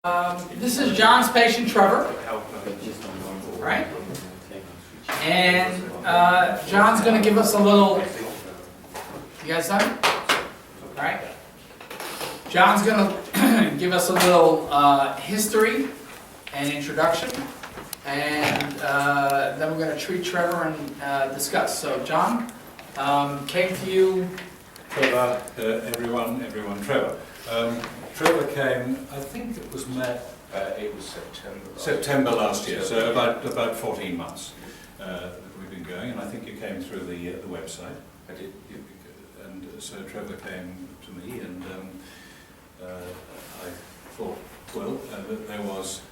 This is John's patient, Trevor, right? And John's going to give us a little, you guys done? All right. John's going to give us a little history and introduction, and then we're going to treat Trevor and discuss. So John, came to you. Trevor, everyone, Trevor. Trevor came, I think it was It was September last year, so about 14 months that we've been going, and I think you came through the website. I did. And so Trevor came to me, and I thought, well, that there was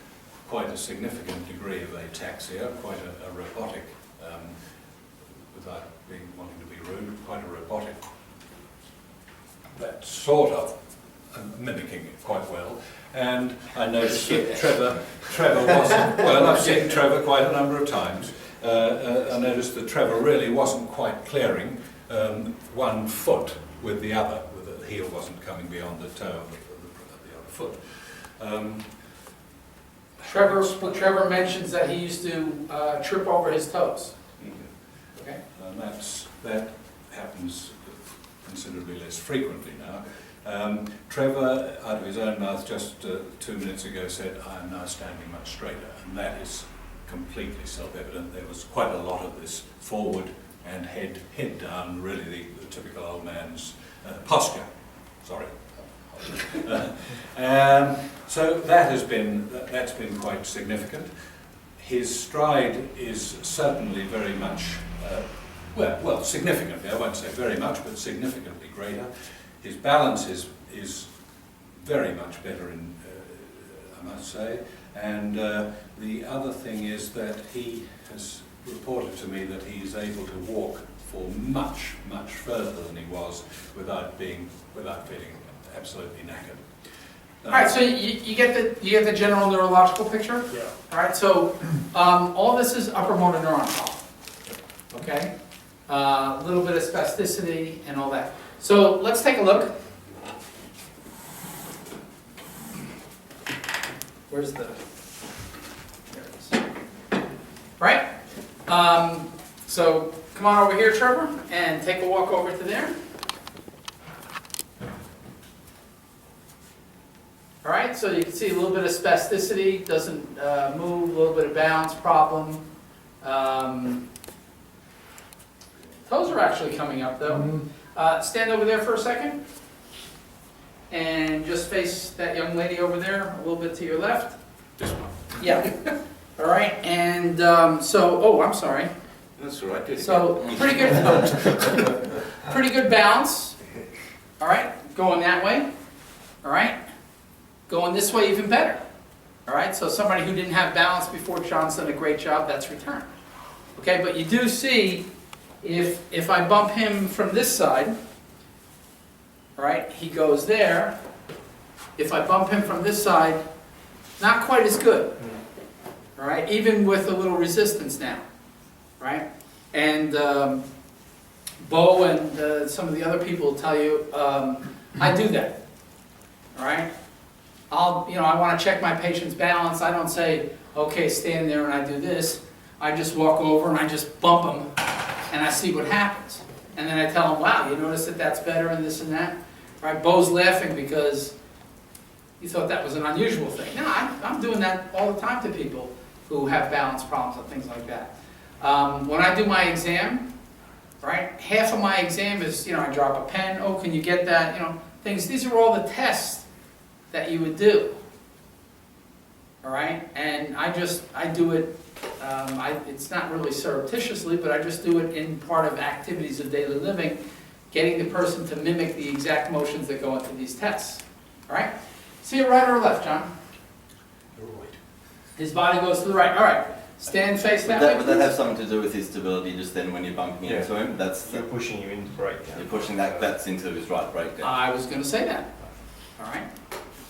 quite a significant degree of ataxia, quite a robotic, without wanting to be rude, quite a robotic, that sort of mimicking it quite well. And I noticed that Trevor wasn't, well, I've seen Trevor quite a number of times. I noticed that Trevor really wasn't quite clearing one foot with the other, with the heel wasn't coming beyond the toe of the other foot. Trevor mentions that he used to trip over his toes. Okay. And that happens considerably less frequently now. Trevor, out of his own mouth just 2 minutes ago, said, "I am now standing much straighter," and that is completely self-evident. There was quite a lot of this forward and head down, really the typical old man's posture. Sorry. So that's been quite significant. His stride is certainly very much, well, significantly, I won't say very much, but significantly greater. His balance is very much better, I must say. And the other thing is that he has reported to me that he is able to walk for much further than he was without feeling absolutely knackered. All right, so you get the general neurological picture. Yeah. All right, so all this is upper motor neuron problem. Okay, a little bit of spasticity and all that. So let's take a look. Where's the? There it is. Right. So come on over here, Trevor, and take a walk over to there. All right, so you can see a little bit of spasticity, doesn't move, a little bit of balance problem. Toes are actually coming up though. Stand over there for a second. And just face that young lady over there, a little bit to your left. This one. Yeah. All right, and oh, I'm sorry. That's all right. So pretty good balance. All right, going that way. All right, going this way even better. All right, so somebody who didn't have balance before, John's done a great job. That's returned. Okay, but you do see if I bump him from this side, all right, he goes there. If I bump him from this side, not quite as good. All right, even with a little resistance now. Right? And Bo and some of the other people will tell you, I do that. All right? I want to check my patient's balance. I don't say, okay, stand there and I do this. I just walk over and I just bump them and I see what happens. And then I tell them, wow, you notice that that's better and this and that? All right? Bo's laughing because he thought that was an unusual thing. No, I'm doing that all the time to people who have balance problems and things like that. When I do my exam, right, half of my exam is, I drop a pen, oh, can you get that, things. These are all the tests that you would do, all right, and I do it, it's not really surreptitiously, but I just do it in part of activities of daily living, getting the person to mimic the exact motions that go into these tests, all right? See it right or left, John? Right. His body goes to the right, all right. Stand face that way. Would that have something to do with his stability just then when you're bumping into him? You're pushing him into breakdown. You're pushing that's into his right breakdown. I was going to say that. All right.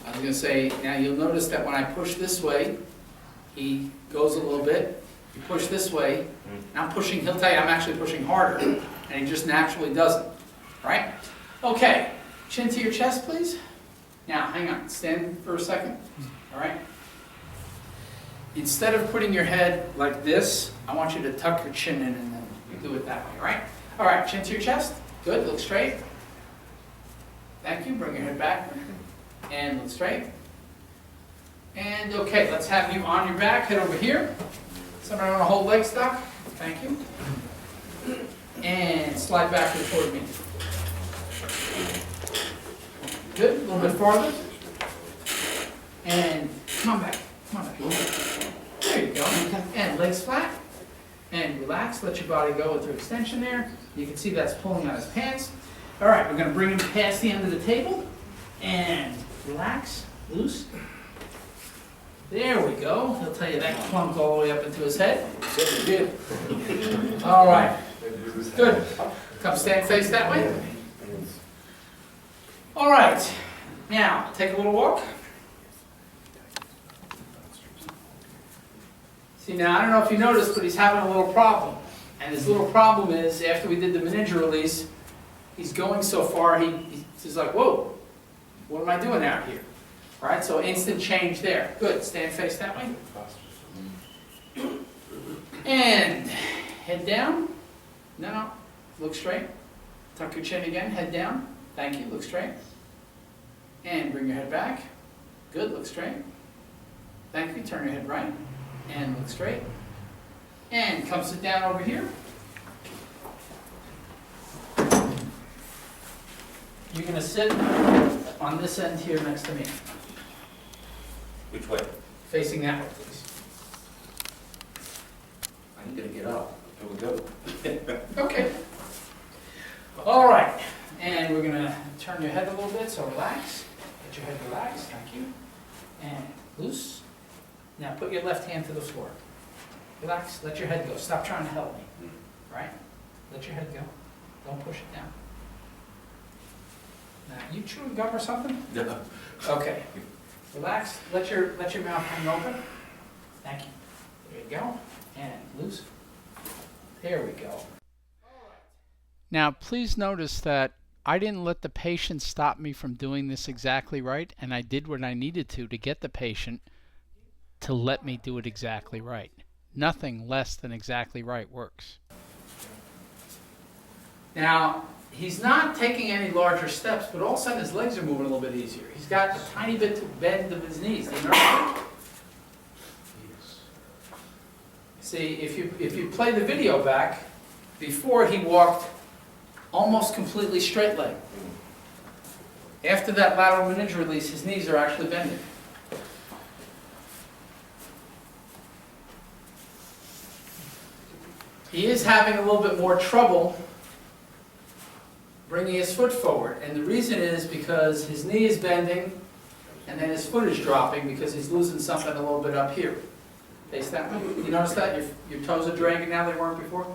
I was going to say, now you'll notice that when I push this way, he goes a little bit. You push this way, and I'm pushing, he'll tell you I'm actually pushing harder, and he just naturally doesn't. All right? Okay. Chin to your chest, please. Now, hang on. Stand for a second. All right? instead of putting your head like this, I want you to tuck your chin in and then do it that way, all right? All right, chin to your chest. Good, look straight. Thank you, bring your head back. And look straight. And okay, let's have you on your back, head over here. Somebody want to hold leg stock? Thank you. And slide backward toward me. Good, a little bit farther. And come on back, come on back. There you go. And legs flat. And relax, let your body go into extension there. You can see that's pulling on his pants. All right, we're going to bring him past the end of the table. And relax, loose. There we go. He'll tell you that clunked all the way up into his head. Yes, it did. All right, good. Come stand face that way. All right, now take a little walk. See, now I don't know if you noticed, but he's having a little problem. And his little problem is, after we did the meningeal release, he's going so far, he's like, whoa, what am I doing out here? All right, so instant change there. Good, stand face that way. And head down. No, look straight. Tuck your chin again, head down. Thank you, look straight. And bring your head back. Good, look straight. Thank you, turn your head right. And look straight. And come sit down over here. You're going to sit on this end here next to me. Which way? Facing that way, please. I'm gonna get up. Here we go. Okay. All right. And we're going to turn your head a little bit, so relax. Let your head relax. Thank you. And loose. Now put your left hand to the floor. Relax. Let your head go. Stop trying to help me. Right? Let your head go. Don't push it down. Now, you chewing gum or something? No. Okay. Relax. Let your mouth hang open. Thank you. There you go. And loose. There we go. Now, please notice that I didn't let the patient stop me from doing this exactly right, and I did what I needed to get the patient to let me do it exactly right. Nothing less than exactly right works. Now, he's not taking any larger steps, but all of a sudden his legs are moving a little bit easier. He's got a tiny bit to bend of his knees. Do you know? See, if you play the video back, before he walked almost completely straight leg. After that lateral meningeal release, his knees are actually bending. He is having a little bit more trouble bringing his foot forward. And the reason is because his knee is bending and then his foot is dropping because he's losing something a little bit up here. Face that way. You notice that? Your toes are dragging now, they weren't before?